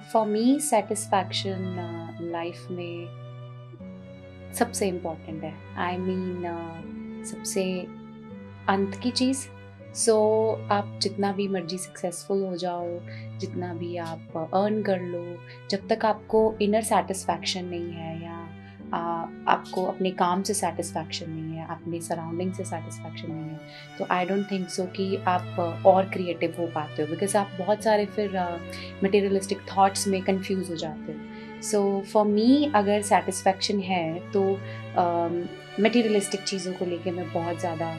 For me satisfaction life में सबसे important है। आई मीन सबसे अंत की चीज़। सो आप जितना भी मर्जी सक्सेसफुल हो जाओ, जितना भी आप अर्न कर लो, जब तक आपको इनर सेटिस्फैक्शन नहीं है या आपको अपने काम से सेटिस्फैक्शन नहीं है, अपने सराउंडिंग से सेटिस्फैक्शन नहीं है, तो आई डोंट थिंक सो कि आप और क्रिएटिव हो पाते हो, बिकॉज आप बहुत सारे फिर मटेरियलिस्टिक थॉट्स में कंफ्यूज हो जाते हो। सो फॉर मी अगर सेटिस्फैक्शन है तो मटेरियलिस्टिक चीज़ों को लेके मैं बहुत ज़्यादा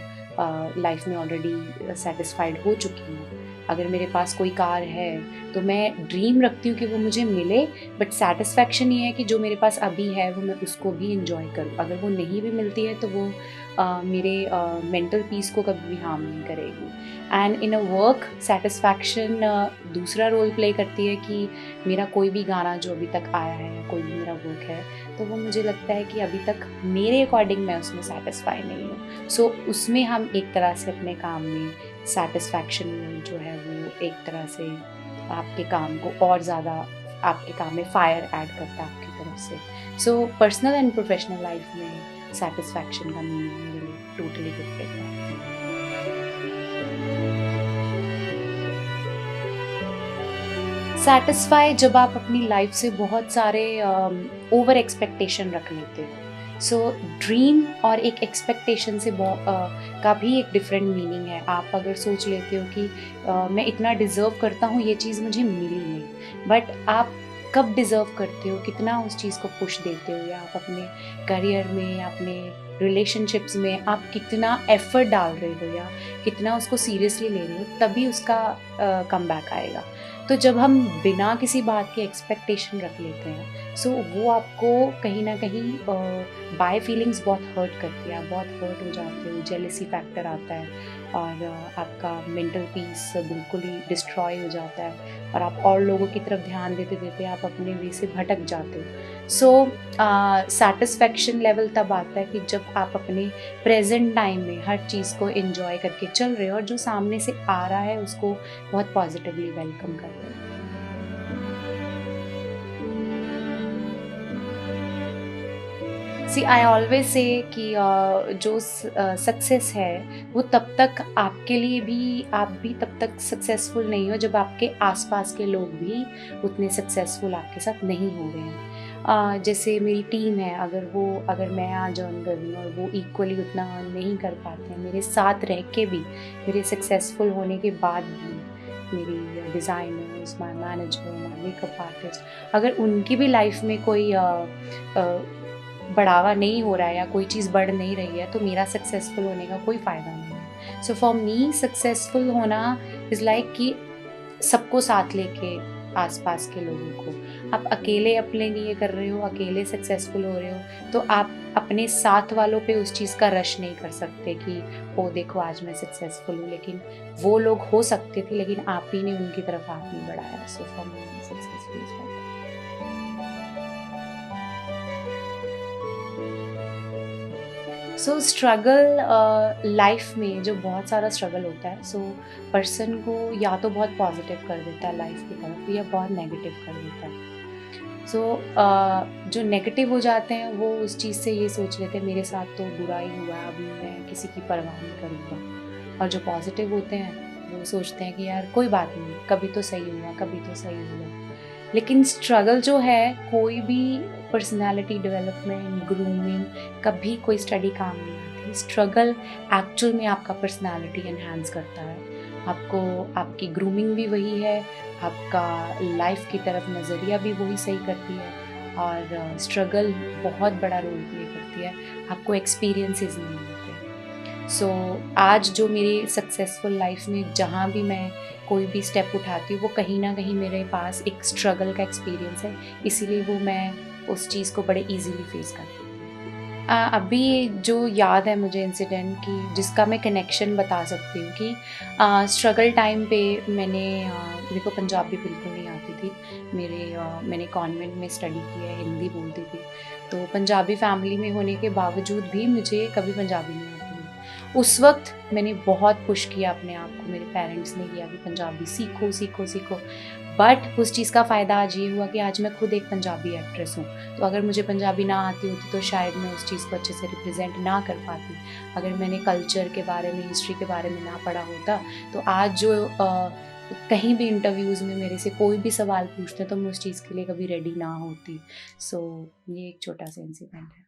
लाइफ में ऑलरेडी सेटिस्फाइड हो चुकी हूँ। अगर मेरे पास कोई कार है तो मैं ड्रीम रखती हूँ कि वो मुझे मिले, बट सेटिस्फैक्शन ये है कि जो मेरे पास अभी है वो मैं उसको भी इंजॉय करूँ। अगर वो नहीं भी मिलती है तो वो मेरे मेंटल पीस को कभी भी हार्म नहीं करेगी। And in a work satisfaction दूसरा रोल प्ले करती है कि मेरा कोई भी गाना जो अभी तक आया है या कोई भी मेरा वर्क है, तो वो मुझे लगता है कि अभी तक मेरे अकॉर्डिंग मैं उसमें सेटिस्फाई नहीं हूँ। सो उसमें हम एक तरह से अपने काम में सेटिस्फैक्शन जो है वो एक तरह से आपके काम को और ज़्यादा आपके काम में फायर ऐड करता है आपकी तरफ से। So personal and professional life में सेटिस्फैक्शन का मीनिंग मेरे लिए टोटली डिफरेंट है। सेटिस्फाई जब आप अपनी लाइफ से बहुत सारे ओवर एक्सपेक्टेशन रख लेते हो। सो ड्रीम और एक एक्सपेक्टेशन से का भी एक डिफरेंट मीनिंग है। आप अगर सोच लेते हो कि मैं इतना डिज़र्व करता हूँ, ये चीज़ मुझे मिली नहीं, बट आप कब डिज़र्व करते हो, कितना उस चीज़ को पुश देते हो, या आप अपने करियर में या अपने रिलेशनशिप्स में आप कितना एफर्ट डाल रहे हो या कितना उसको सीरियसली ले रहे हो, तभी उसका कमबैक आएगा। तो जब हम बिना किसी बात के एक्सपेक्टेशन रख लेते हैं, सो वो आपको कहीं ना कहीं बाय फीलिंग्स बहुत हर्ट करती है। आप बहुत हर्ट हो जाते हो, जेलसी फैक्टर आता है और आपका मेंटल पीस बिल्कुल ही डिस्ट्रॉय हो जाता है और आप और लोगों की तरफ ध्यान देते देते आप अपने वे से भटक जाते हो। सो सेटिस्फैक्शन लेवल तब आता है कि जब आप अपने प्रेजेंट टाइम में हर चीज़ को एंजॉय करके चल रहे हो और जो सामने से आ रहा है उसको बहुत पॉजिटिवली वेलकम कर रहे हो। सी आई ऑलवेज से कि जो सक्सेस है वो तब तक आपके लिए भी, आप भी तब तक सक्सेसफुल नहीं हो जब आपके आसपास के लोग भी उतने सक्सेसफुल आपके साथ नहीं हो रहे हैं। जैसे मेरी टीम है, अगर मैं आज अर्न कर रही हूँ और वो इक्वली उतना अर्न नहीं कर पाते हैं मेरे साथ रह के भी, मेरे सक्सेसफुल होने के बाद भी, मेरी designers, my manager, my makeup artist, अगर उनकी भी लाइफ में कोई बढ़ावा नहीं हो रहा है या कोई चीज़ बढ़ नहीं रही है, तो मेरा सक्सेसफुल होने का कोई फ़ायदा नहीं है। सो फॉर मी सक्सेसफुल होना इज़ लाइक कि सबको साथ लेके, आस-पास के लोगों को। आप अकेले अपने लिए कर रहे हो, अकेले सक्सेसफुल हो रहे हो, तो आप अपने साथ वालों पे उस चीज़ का रश नहीं कर सकते कि ओह देखो आज मैं सक्सेसफुल हूँ, लेकिन वो लोग हो सकते थे लेकिन आप ही ने उनकी तरफ हाथ नहीं बढ़ाया। So for me successful is like so struggle life में जो बहुत सारा स्ट्रगल होता है, सो पर्सन को या तो बहुत पॉजिटिव कर देता है लाइफ की तरफ या बहुत नेगेटिव कर देता है। सो जो नेगेटिव हो जाते हैं वो उस चीज़ से ये सोच लेते हैं मेरे साथ तो बुरा ही हुआ है, अभी मैं किसी की परवाह नहीं करूँगा। और जो पॉजिटिव होते हैं वो सोचते हैं कि यार कोई बात नहीं, कभी तो सही हुआ, कभी तो सही हुआ। लेकिन स्ट्रगल जो है, कोई भी पर्सनालिटी डेवलपमेंट, ग्रूमिंग, कभी कोई स्टडी काम नहीं आती। स्ट्रगल एक्चुअल में आपका पर्सनालिटी एनहांस करता है। आपको आपकी ग्रूमिंग भी वही है, आपका लाइफ की तरफ नज़रिया भी वही सही करती है और स्ट्रगल बहुत बड़ा रोल प्ले करती है। आपको एक्सपीरियंसेस नहीं होते। सो आज जो मेरी सक्सेसफुल लाइफ में जहाँ भी मैं कोई भी स्टेप उठाती हूँ वो कहीं ना कहीं मेरे पास एक स्ट्रगल का एक्सपीरियंस है, इसीलिए वो मैं उस चीज़ को बड़े इजीली फेस करती हूँ। अभी जो याद है मुझे इंसिडेंट की जिसका मैं कनेक्शन बता सकती हूँ कि स्ट्रगल टाइम पे मेरे को पंजाबी बिल्कुल नहीं आती थी। मैंने कॉन्वेंट में स्टडी की है, हिंदी बोलती थी, तो पंजाबी फैमिली में होने के बावजूद भी मुझे कभी पंजाबी नहीं आती थी। उस वक़्त मैंने बहुत पुश किया अपने आप को, मेरे पेरेंट्स ने किया कि पंजाबी सीखो, सीखो, सीखो। बट उस चीज़ का फ़ायदा आज ये हुआ कि आज मैं खुद एक पंजाबी एक्ट्रेस हूँ। तो अगर मुझे पंजाबी ना आती होती तो शायद मैं उस चीज़ को अच्छे से रिप्रेज़ेंट ना कर पाती। अगर मैंने कल्चर के बारे में, हिस्ट्री के बारे में ना पढ़ा होता, तो आज जो कहीं भी इंटरव्यूज़ में मेरे से कोई भी सवाल पूछते हैं तो मैं उस चीज़ के लिए कभी रेडी ना होती। सो ये एक छोटा-सा इंसिडेंट है।